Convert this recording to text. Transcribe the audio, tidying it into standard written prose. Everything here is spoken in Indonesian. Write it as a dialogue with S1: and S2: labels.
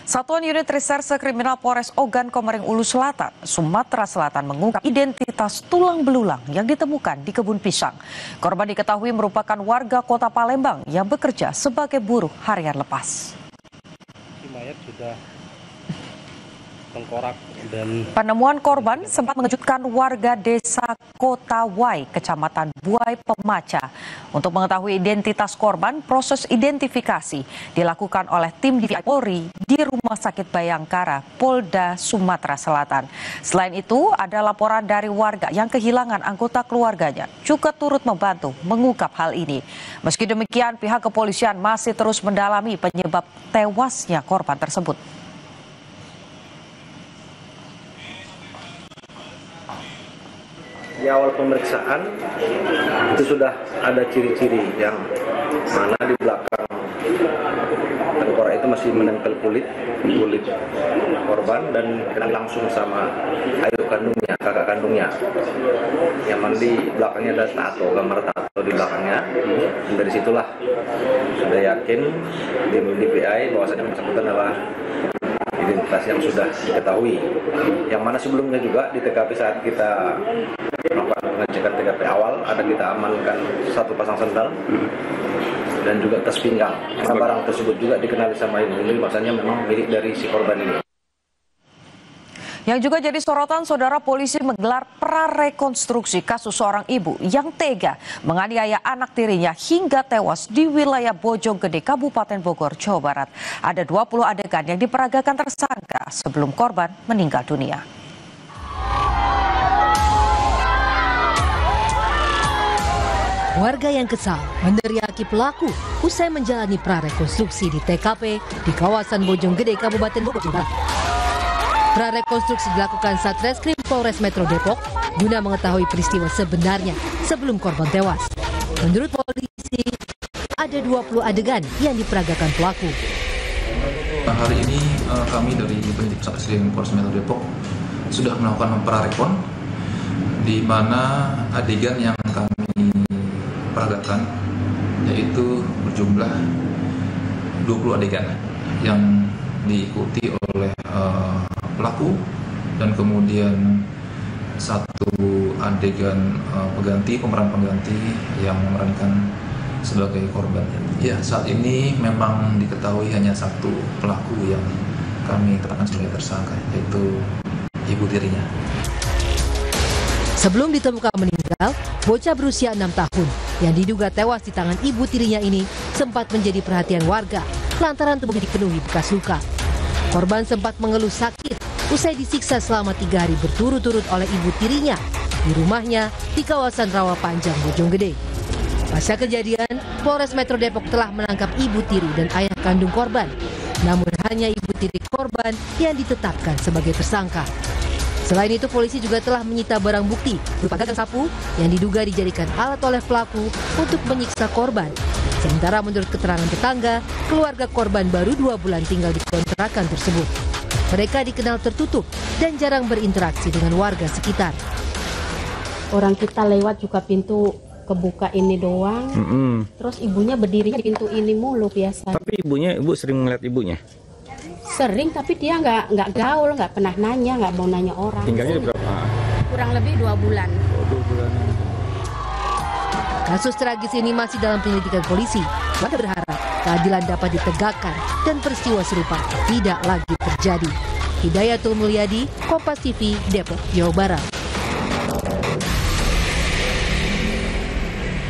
S1: Satuan Unit Reserse Kriminal Polres Ogan Komering Ulu Selatan, Sumatera Selatan mengungkap identitas tulang belulang yang ditemukan di kebun pisang. Korban diketahui merupakan warga Kota Palembang yang bekerja sebagai buruh harian lepas.
S2: Mayat sudah tengkorak dan
S1: penemuan korban sempat mengejutkan warga desa Kota Wai, Kecamatan Buai Pemaca. Untuk mengetahui identitas korban, proses identifikasi dilakukan oleh tim DVI Polri di Rumah Sakit Bayangkara, Polda Sumatera Selatan. Selain itu, ada laporan dari warga yang kehilangan anggota keluarganya juga turut membantu mengungkap hal ini. Meski demikian, pihak kepolisian masih terus mendalami penyebab tewasnya korban tersebut.
S3: Di awal pemeriksaan itu sudah ada ciri-ciri yang mana di belakang tengkorak itu masih menempel kulit korban dan kena langsung sama ayah kandungnya, kakak kandungnya. Yang mana di belakangnya ada tato, gambar tato di belakangnya. Dan dari situlah sudah yakin di DPI bahwasanya bersangkutan adalah identitas yang sudah diketahui. Yang mana sebelumnya juga di TKP saat kita melakukan pengecekan TKP awal ada kita amankan satu pasang sandal dan juga tas pinggang. Barang tersebut juga dikenali sama ibu ini, bahwasanya memang milik dari si korban ini.
S1: Yang juga jadi sorotan, saudara, polisi menggelar prarekonstruksi kasus seorang ibu yang tega menganiaya anak tirinya hingga tewas di wilayah Bojonggede, Kabupaten Bogor, Jawa Barat. Ada 20 adegan yang diperagakan tersangka sebelum korban meninggal dunia.
S4: Warga yang kesal meneriaki pelaku usai menjalani prarekonstruksi di TKP di kawasan Bojonggede, Kabupaten Bogor, Jawa Barat. Prarekonstruksi dilakukan Satreskrim Polres Metro Depok guna mengetahui peristiwa sebenarnya sebelum korban tewas. Menurut polisi, ada 20 adegan yang diperagakan pelaku.
S5: Hari ini kami dari penyidik Satreskrim Polres Metro Depok sudah melakukan prarekon di mana adegan yang kami peragakan yaitu berjumlah 20 adegan yang diikuti oleh pelaku dan kemudian satu adegan pemeran pengganti yang memerankan sebagai korban. Ya, saat ini memang diketahui hanya satu pelaku yang kami tetapkan sebagai tersangka, yaitu ibu tirinya.
S4: Sebelum ditemukan meninggal, bocah berusia 6 tahun yang diduga tewas di tangan ibu tirinya ini sempat menjadi perhatian warga lantaran tubuhnya dipenuhi bekas luka. Korban sempat mengeluh sakit usai disiksa selama 3 hari berturut-turut oleh ibu tirinya di rumahnya di kawasan Rawapanjang, Bojonggede. Pasca kejadian, Polres Metro Depok telah menangkap ibu tiri dan ayah kandung korban. Namun hanya ibu tiri korban yang ditetapkan sebagai tersangka. Selain itu, polisi juga telah menyita barang bukti berupa gagang sapu yang diduga dijadikan alat oleh pelaku untuk menyiksa korban. Sementara menurut keterangan tetangga, keluarga korban baru 2 bulan tinggal di kontrakan tersebut. Mereka dikenal tertutup dan jarang berinteraksi dengan warga sekitar.
S6: Orang kita lewat juga pintu kebuka ini doang. Terus ibunya berdiri di pintu ini mulu biasa.
S7: Tapi ibu sering melihat ibunya?
S6: Sering, tapi dia nggak gaul, nggak pernah nanya, nggak mau nanya orang.
S7: Tinggalnya berapa?
S6: Kurang lebih 2 bulan.
S7: 2 bulan.
S4: Kasus tragis ini masih dalam penyelidikan polisi. Warga berharap keadilan dapat ditegakkan dan peristiwa serupa tidak lagi terjadi. Hidayatul Mulyadi, Kompas TV, Depok, Jawa Barat.